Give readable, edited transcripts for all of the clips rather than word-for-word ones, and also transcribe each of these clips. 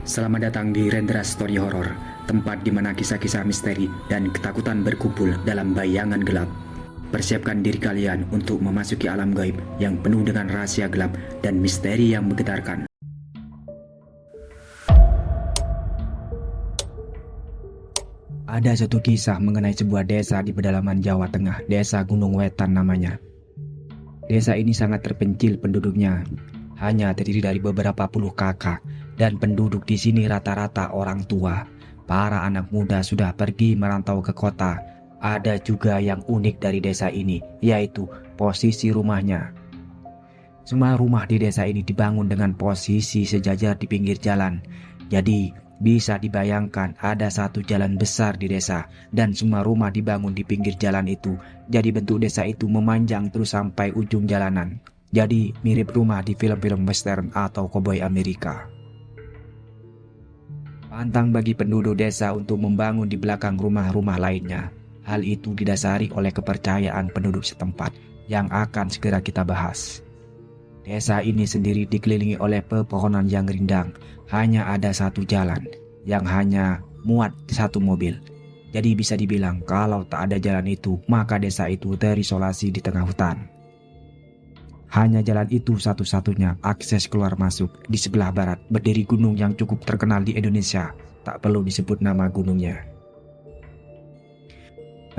Selamat datang di Rendra Story Horror, tempat di mana kisah-kisah misteri dan ketakutan berkumpul dalam bayangan gelap. Persiapkan diri kalian untuk memasuki alam gaib yang penuh dengan rahasia gelap dan misteri yang menggetarkan. Ada satu kisah mengenai sebuah desa di pedalaman Jawa Tengah, Desa Gunung Wetan namanya. Desa ini sangat terpencil penduduknya, hanya terdiri dari beberapa puluh kakak, dan penduduk di sini rata-rata orang tua. Para anak muda sudah pergi merantau ke kota. Ada juga yang unik dari desa ini, yaitu posisi rumahnya. Semua rumah di desa ini dibangun dengan posisi sejajar di pinggir jalan. Jadi, bisa dibayangkan ada satu jalan besar di desa dan semua rumah dibangun di pinggir jalan itu. Jadi bentuk desa itu memanjang terus sampai ujung jalanan. Jadi mirip rumah di film-film western atau koboi Amerika. Pantang bagi penduduk desa untuk membangun di belakang rumah-rumah lainnya. Hal itu didasari oleh kepercayaan penduduk setempat yang akan segera kita bahas. Desa ini sendiri dikelilingi oleh pepohonan yang rindang. Hanya ada satu jalan yang hanya muat satu mobil. Jadi bisa dibilang kalau tak ada jalan itu, maka desa itu terisolasi di tengah hutan. Hanya jalan itu satu-satunya akses keluar masuk. Di sebelah barat berdiri gunung yang cukup terkenal di Indonesia. Tak perlu disebut nama gunungnya.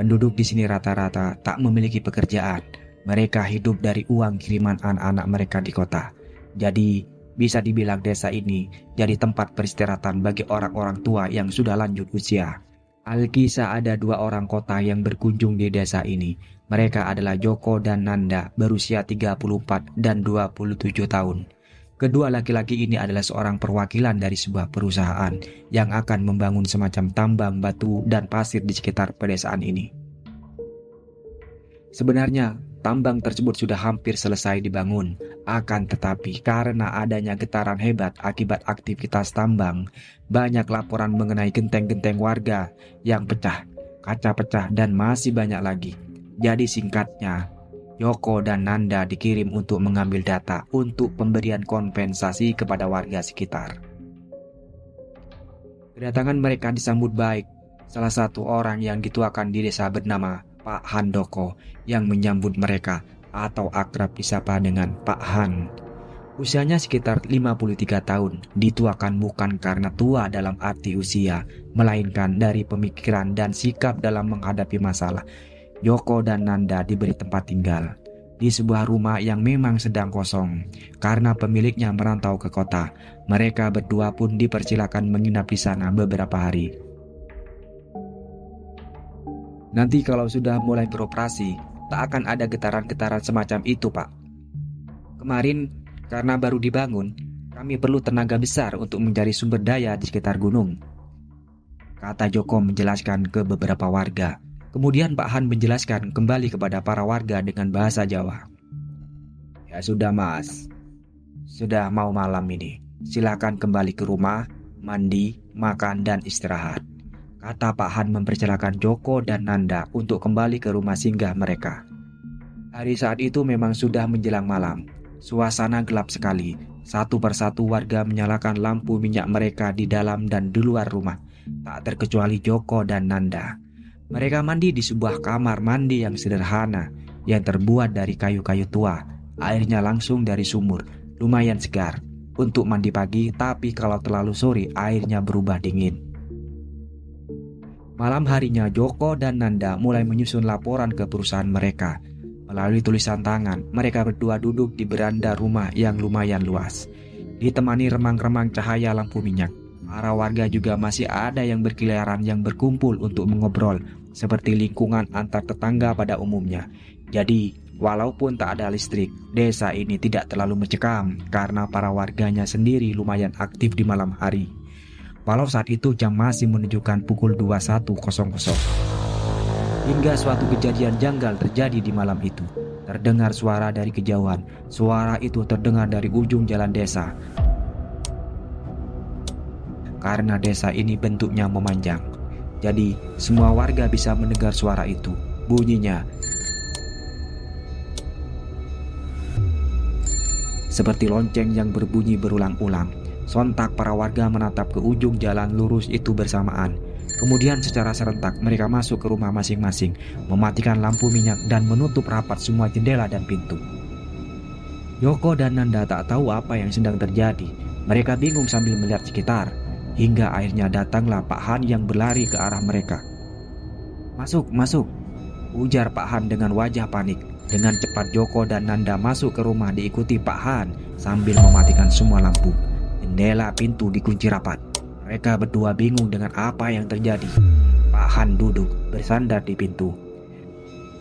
Penduduk di sini rata-rata tak memiliki pekerjaan. Mereka hidup dari uang kiriman anak-anak mereka di kota. Jadi bisa dibilang desa ini jadi tempat peristirahatan bagi orang-orang tua yang sudah lanjut usia. Alkisah ada dua orang kota yang berkunjung di desa ini. Mereka adalah Joko dan Nanda, berusia 34 dan 27 tahun. Kedua laki-laki ini adalah seorang perwakilan dari sebuah perusahaan yang akan membangun semacam tambang batu dan pasir di sekitar pedesaan ini. Sebenarnya, tambang tersebut sudah hampir selesai dibangun. Akan tetapi karena adanya getaran hebat akibat aktivitas tambang, banyak laporan mengenai genteng-genteng warga yang pecah, kaca pecah, dan masih banyak lagi. Jadi singkatnya, Yoko dan Nanda dikirim untuk mengambil data untuk pemberian kompensasi kepada warga sekitar. Kedatangan mereka disambut baik. Salah satu orang yang dituakan di desa bernama Pak Handoko yang menyambut mereka atau akrab disapa dengan Pak Han. Usianya sekitar 53 tahun, dituakan bukan karena tua dalam arti usia, melainkan dari pemikiran dan sikap dalam menghadapi masalah. Joko dan Nanda diberi tempat tinggal di sebuah rumah yang memang sedang kosong karena pemiliknya merantau ke kota. Mereka berdua pun dipersilakan menginap di sana beberapa hari. Nanti kalau sudah mulai beroperasi, tak akan ada getaran-getaran semacam itu, Pak. Kemarin, karena baru dibangun, kami perlu tenaga besar untuk mencari sumber daya di sekitar gunung, kata Joko menjelaskan ke beberapa warga. Kemudian Pak Han menjelaskan kembali kepada para warga dengan bahasa Jawa. Ya sudah mas, sudah mau malam ini. Silakan kembali ke rumah, mandi, makan, dan istirahat, kata Pak Han mempersilahkan Joko dan Nanda untuk kembali ke rumah singgah mereka. Hari saat itu memang sudah menjelang malam. Suasana gelap sekali. Satu persatu warga menyalakan lampu minyak mereka di dalam dan di luar rumah. Tak terkecuali Joko dan Nanda. Mereka mandi di sebuah kamar mandi yang sederhana yang terbuat dari kayu-kayu tua. Airnya langsung dari sumur, lumayan segar untuk mandi pagi, tapi kalau terlalu sore airnya berubah dingin. Malam harinya Joko dan Nanda mulai menyusun laporan ke perusahaan mereka. Melalui tulisan tangan, mereka berdua duduk di beranda rumah yang lumayan luas, ditemani remang-remang cahaya lampu minyak. Para warga juga masih ada yang berkeliaran yang berkumpul untuk mengobrol seperti lingkungan antar tetangga pada umumnya. Jadi, walaupun tak ada listrik, desa ini tidak terlalu mencekam karena para warganya sendiri lumayan aktif di malam hari. Walau saat itu jam masih menunjukkan pukul 21.00. Hingga suatu kejadian janggal terjadi di malam itu. Terdengar suara dari kejauhan. Suara itu terdengar dari ujung jalan desa. Karena desa ini bentuknya memanjang, jadi semua warga bisa mendengar suara itu. Bunyinya seperti lonceng yang berbunyi berulang-ulang. Sontak para warga menatap ke ujung jalan lurus itu bersamaan. Kemudian secara serentak mereka masuk ke rumah masing-masing, mematikan lampu minyak dan menutup rapat semua jendela dan pintu. Joko dan Nanda tak tahu apa yang sedang terjadi. Mereka bingung sambil melihat sekitar, hingga akhirnya datanglah Pak Han yang berlari ke arah mereka. "Masuk, masuk," ujar Pak Han dengan wajah panik. Dengan cepat Joko dan Nanda masuk ke rumah diikuti Pak Han sambil mematikan semua lampu. Jendela pintu dikunci rapat. Mereka berdua bingung dengan apa yang terjadi. Pak Han duduk bersandar di pintu.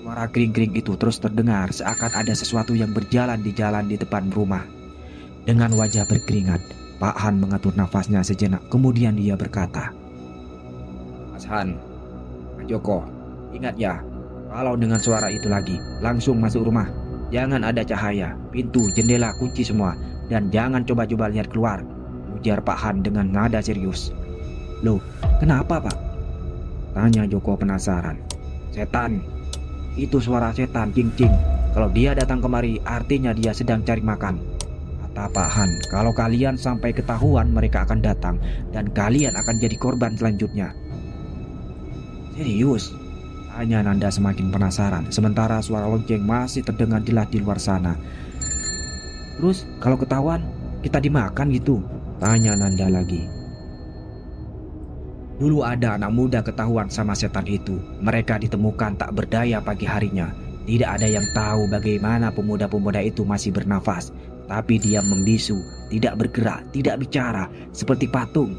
Suara kering-kering itu terus terdengar seakan ada sesuatu yang berjalan di jalan di depan rumah. Dengan wajah berkeringat, Pak Han mengatur nafasnya sejenak. Kemudian dia berkata, "Mas Han, Mas Joko, ingat ya, kalau dengan suara itu lagi, langsung masuk rumah. Jangan ada cahaya, pintu, jendela kunci semua. Dan jangan coba-coba lihat keluar," ujar Pak Han dengan nada serius. "Loh, kenapa Pak?" tanya Joko penasaran. "Setan. Itu suara setan, cing-cing. Kalau dia datang kemari, artinya dia sedang cari makan," kata Pak Han. "Kalau kalian sampai ketahuan, mereka akan datang dan kalian akan jadi korban selanjutnya." "Serius?" tanya Nanda semakin penasaran. Sementara suara lonceng masih terdengar jelas di luar sana. "Terus kalau ketahuan, kita dimakan gitu?" tanya Nanda lagi. Dulu ada anak muda ketahuan sama setan itu. Mereka ditemukan tak berdaya pagi harinya. Tidak ada yang tahu bagaimana pemuda-pemuda itu masih bernafas. Tapi dia membisu, tidak bergerak, tidak bicara, seperti patung.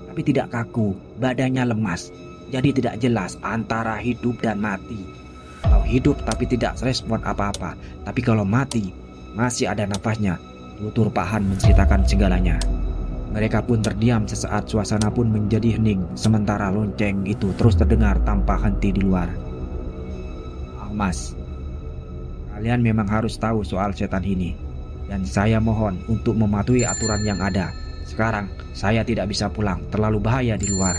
Tapi tidak kaku, badannya lemas. Jadi tidak jelas antara hidup dan mati. Kalau hidup tapi tidak respon apa-apa. Tapi kalau mati, masih ada nafasnya. Tutur Pak Han menceritakan segalanya. Mereka pun terdiam sesaat, suasana pun menjadi hening. Sementara lonceng itu terus terdengar tanpa henti di luar. "Mas, kalian memang harus tahu soal setan ini. Dan saya mohon untuk mematuhi aturan yang ada. Sekarang saya tidak bisa pulang, terlalu bahaya di luar.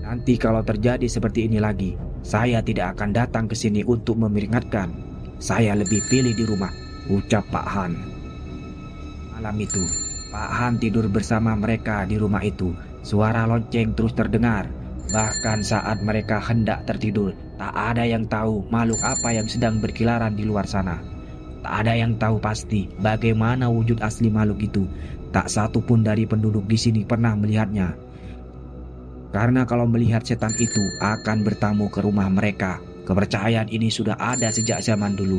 Nanti kalau terjadi seperti ini lagi, saya tidak akan datang ke sini untuk memperingatkan. Saya lebih pilih di rumah," ucap Pak Han. Malam itu Pak Han tidur bersama mereka di rumah itu. Suara lonceng terus terdengar. Bahkan saat mereka hendak tertidur, tak ada yang tahu makhluk apa yang sedang berkeliaran di luar sana. Tak ada yang tahu pasti bagaimana wujud asli makhluk itu. Tak satu pun dari penduduk di sini pernah melihatnya. Karena kalau melihat setan itu akan bertamu ke rumah mereka. Kepercayaan ini sudah ada sejak zaman dulu.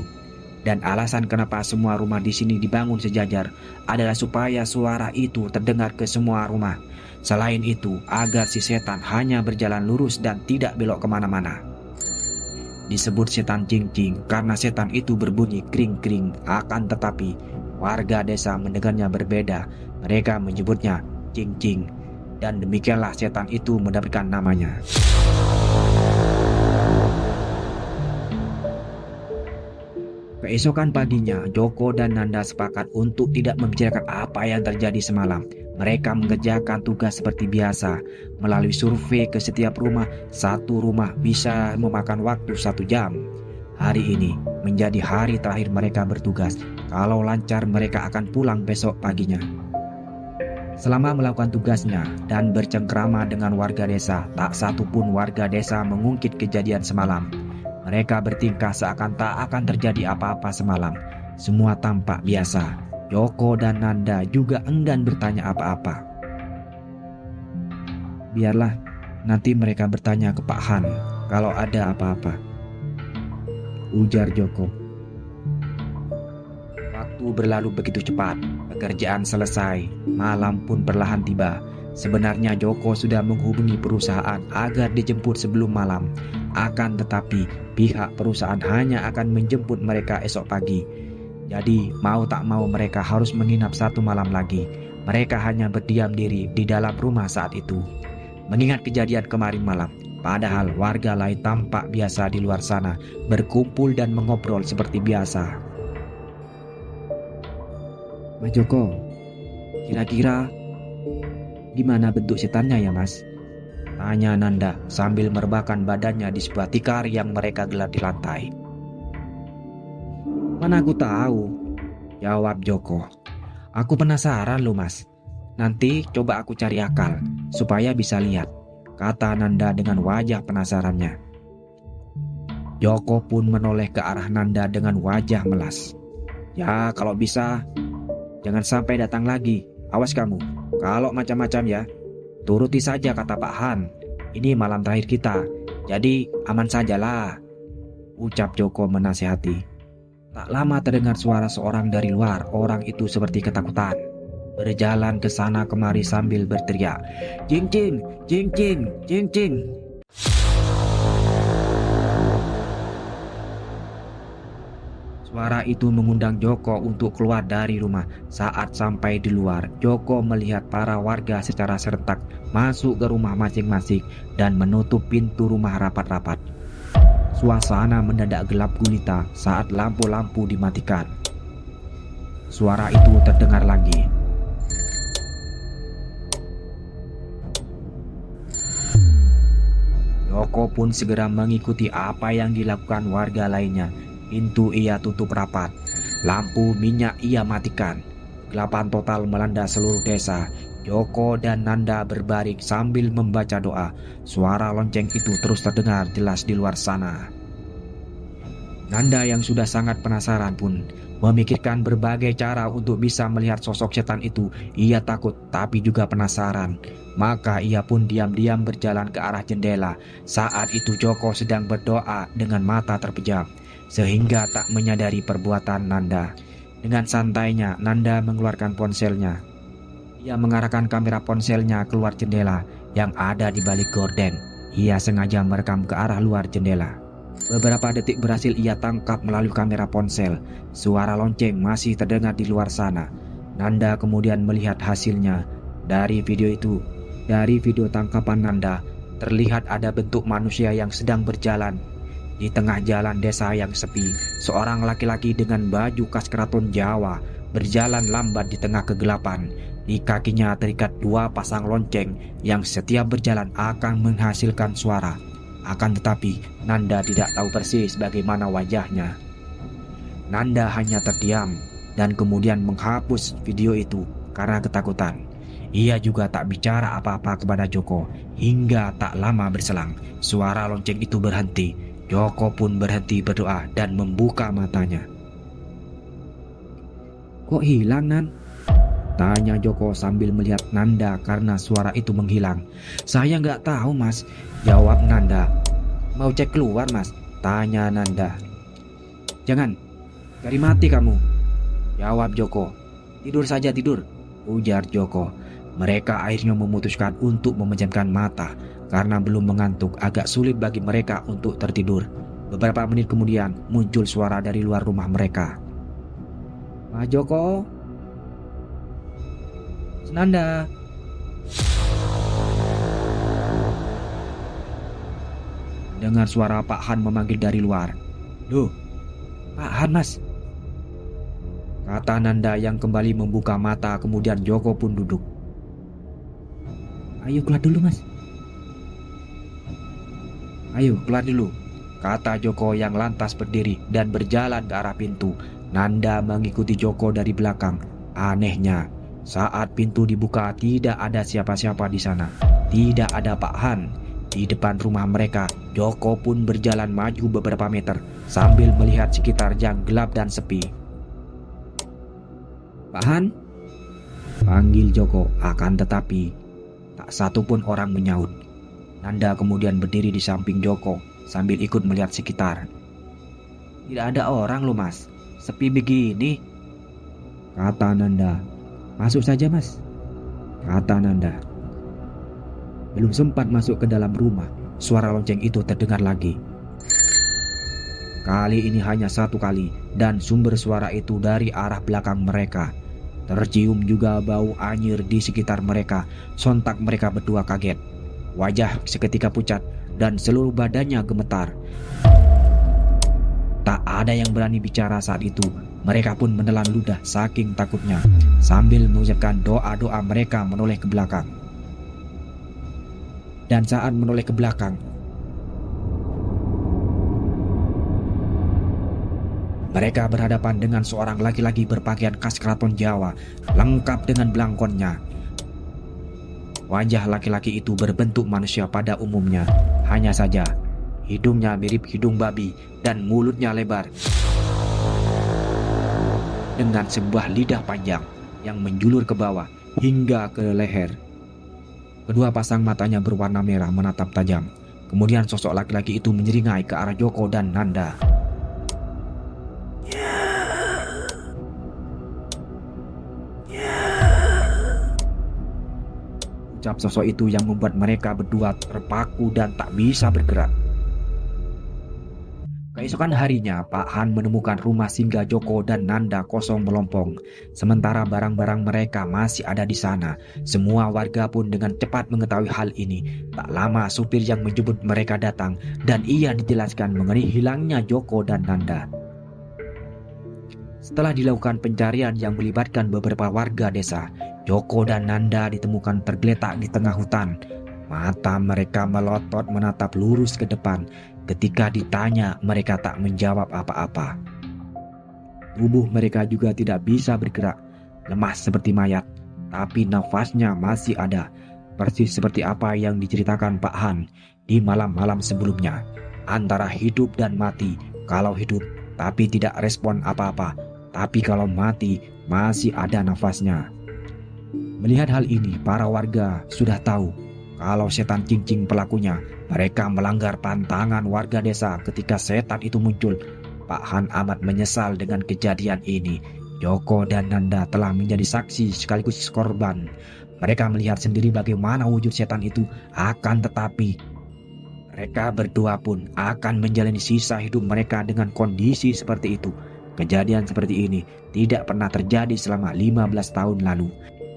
Dan alasan kenapa semua rumah di sini dibangun sejajar adalah supaya suara itu terdengar ke semua rumah. Selain itu, agar si setan hanya berjalan lurus dan tidak belok kemana-mana. Disebut setan cing-cing karena setan itu berbunyi kring-kring. Akan tetapi, warga desa mendengarnya berbeda. Mereka menyebutnya cing-cing. Dan demikianlah setan itu mendapatkan namanya. Keesokan paginya, Joko dan Nanda sepakat untuk tidak membicarakan apa yang terjadi semalam. Mereka mengerjakan tugas seperti biasa. Melalui survei ke setiap rumah, satu rumah bisa memakan waktu 1 jam. Hari ini menjadi hari terakhir mereka bertugas. Kalau lancar, mereka akan pulang besok paginya. Selama melakukan tugasnya dan bercengkrama dengan warga desa, tak satu pun warga desa mengungkit kejadian semalam. Mereka bertingkah seakan tak akan terjadi apa-apa semalam. Semua tampak biasa. Joko dan Nanda juga enggan bertanya apa-apa. "Biarlah nanti mereka bertanya ke Pak Han kalau ada apa-apa," ujar Joko. Waktu berlalu begitu cepat. Pekerjaan selesai. Malam pun perlahan tiba. Sebenarnya Joko sudah menghubungi perusahaan agar dijemput sebelum malam. Akan tetapi pihak perusahaan hanya akan menjemput mereka esok pagi. Jadi mau tak mau mereka harus menginap 1 malam lagi. Mereka hanya berdiam diri di dalam rumah saat itu, mengingat kejadian kemarin malam. Padahal warga lain tampak biasa di luar sana, berkumpul dan mengobrol seperti biasa. "Mas Joko, kira-kira gimana bentuk setannya ya Mas?" tanya Nanda sambil merebahkan badannya di sebuah tikar yang mereka gelar di lantai. "Mana aku tahu," jawab Joko. "Aku penasaran loh Mas. Nanti coba aku cari akal supaya bisa lihat, kata Nanda dengan wajah penasarannya. Joko pun menoleh ke arah Nanda dengan wajah melas. Ya, kalau bisa jangan sampai datang lagi. Awas kamu, kalau macam-macam ya. Turuti saja kata Pak Han. Ini malam terakhir kita, jadi aman sajalah, ucap Joko menasihati. Tak lama terdengar suara seorang dari luar. Orang itu seperti ketakutan, berjalan ke sana kemari sambil berteriak, "Jing jing, jing jing, jing jing." Suara itu mengundang Joko untuk keluar dari rumah. Saat sampai di luar, Joko melihat para warga secara serentak masuk ke rumah masing-masing dan menutup pintu rumah rapat-rapat. Suasana mendadak gelap gulita saat lampu-lampu dimatikan. Suara itu terdengar lagi. Joko pun segera mengikuti apa yang dilakukan warga lainnya. Pintu ia tutup rapat, lampu minyak ia matikan. Kegelapan total melanda seluruh desa. Joko dan Nanda berbaring sambil membaca doa. Suara lonceng itu terus terdengar jelas di luar sana. Nanda yang sudah sangat penasaran pun memikirkan berbagai cara untuk bisa melihat sosok setan itu. Ia takut tapi juga penasaran. Maka ia pun diam-diam berjalan ke arah jendela. Saat itu Joko sedang berdoa dengan mata terpejam, sehingga tak menyadari perbuatan Nanda. Dengan santainya Nanda mengeluarkan ponselnya. Ia mengarahkan kamera ponselnya keluar jendela yang ada di balik gorden. Ia sengaja merekam ke arah luar jendela. Beberapa detik berhasil ia tangkap melalui kamera ponsel. Suara lonceng masih terdengar di luar sana. Nanda kemudian melihat hasilnya. Dari video tangkapan Nanda, terlihat ada bentuk manusia yang sedang berjalan di tengah jalan desa yang sepi. Seorang laki-laki dengan baju khas keraton Jawa berjalan lambat di tengah kegelapan. Di kakinya terikat 2 pasang lonceng yang setiap berjalan akan menghasilkan suara. Akan tetapi Nanda tidak tahu persis bagaimana wajahnya. Nanda hanya terdiam dan kemudian menghapus video itu karena ketakutan. Ia juga tak bicara apa-apa kepada Joko. Hingga tak lama berselang, suara lonceng itu berhenti. Joko pun berhenti berdoa dan membuka matanya. "Kok hilang, Nan?" tanya Joko sambil melihat Nanda karena suara itu menghilang. "Saya nggak tahu, Mas," jawab Nanda. "Mau cek keluar, Mas?" tanya Nanda. "Jangan, cari mati kamu," jawab Joko. "Tidur saja tidur," ujar Joko. Mereka akhirnya memutuskan untuk memejamkan mata karena belum mengantuk. Agak sulit bagi mereka untuk tertidur. Beberapa menit kemudian muncul suara dari luar rumah mereka. "Pak Joko, Nanda." Dengar suara Pak Han memanggil dari luar. "Loh, Pak Han, Mas," kata Nanda yang kembali membuka mata. Kemudian Joko pun duduk. "Ayo keluar dulu, Mas." "Ayo keluar dulu," kata Joko yang lantas berdiri dan berjalan ke arah pintu. Nanda mengikuti Joko dari belakang. Anehnya, saat pintu dibuka tidak ada siapa-siapa di sana. Tidak ada Pak Han. Di depan rumah mereka, Joko pun berjalan maju beberapa meter sambil melihat sekitar yang gelap dan sepi. "Pak Han?" panggil Joko, akan tetapi tak satu pun orang menyaut. Nanda kemudian berdiri di samping Joko sambil ikut melihat sekitar. "Tidak ada orang loh, Mas. Sepi begini," kata Nanda. "Masuk saja, Mas," kata Nanda. Belum sempat masuk ke dalam rumah, suara lonceng itu terdengar lagi. Kali ini hanya satu kali, dan sumber suara itu dari arah belakang mereka. Tercium juga bau anyir di sekitar mereka. Sontak mereka berdua kaget. Wajah seketika pucat dan seluruh badannya gemetar. Tak ada yang berani bicara saat itu. Mereka pun menelan ludah saking takutnya. Sambil mengucapkan doa-doa mereka menoleh ke belakang. Dan saat menoleh ke belakang, mereka berhadapan dengan seorang laki-laki berpakaian khas keraton Jawa, lengkap dengan belangkonnya. Wajah laki-laki itu berbentuk manusia pada umumnya. Hanya saja, hidungnya mirip hidung babi dan mulutnya lebar dengan sebuah lidah panjang yang menjulur ke bawah hingga ke leher. Kedua pasang matanya berwarna merah menatap tajam. Kemudian sosok laki-laki itu menyeringai ke arah Joko dan Nanda. Ucap sosok itu yang membuat mereka berdua terpaku dan tak bisa bergerak. Keesokan harinya, Pak Han menemukan rumah singgah Joko dan Nanda kosong melompong. Sementara barang-barang mereka masih ada di sana. Semua warga pun dengan cepat mengetahui hal ini. Tak lama supir yang menjemput mereka datang dan ia dijelaskan mengenai hilangnya Joko dan Nanda. Setelah dilakukan pencarian yang melibatkan beberapa warga desa, Joko dan Nanda ditemukan tergeletak di tengah hutan. Mata mereka melotot menatap lurus ke depan. Ketika ditanya, mereka tak menjawab apa-apa. Tubuh mereka juga tidak bisa bergerak, lemas seperti mayat, tapi nafasnya masih ada, persis seperti apa yang diceritakan Pak Han di malam-malam sebelumnya. Antara hidup dan mati, kalau hidup tapi tidak respon apa-apa, tapi kalau mati masih ada nafasnya. Melihat hal ini, para warga sudah tahu kalau setan cincing pelakunya. Mereka melanggar pantangan warga desa ketika setan itu muncul. Pak Han amat menyesal dengan kejadian ini. Joko dan Nanda telah menjadi saksi sekaligus korban. Mereka melihat sendiri bagaimana wujud setan itu, akan tetapi mereka berdua pun akan menjalani sisa hidup mereka dengan kondisi seperti itu. Kejadian seperti ini tidak pernah terjadi selama 15 tahun lalu.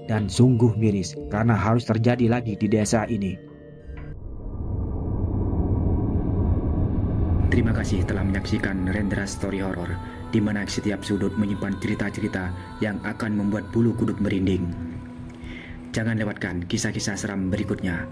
Dan sungguh miris karena harus terjadi lagi di desa ini. Terima kasih telah menyaksikan Rendra Story Horror, di mana setiap sudut menyimpan cerita-cerita yang akan membuat bulu kuduk merinding. Jangan lewatkan kisah-kisah seram berikutnya.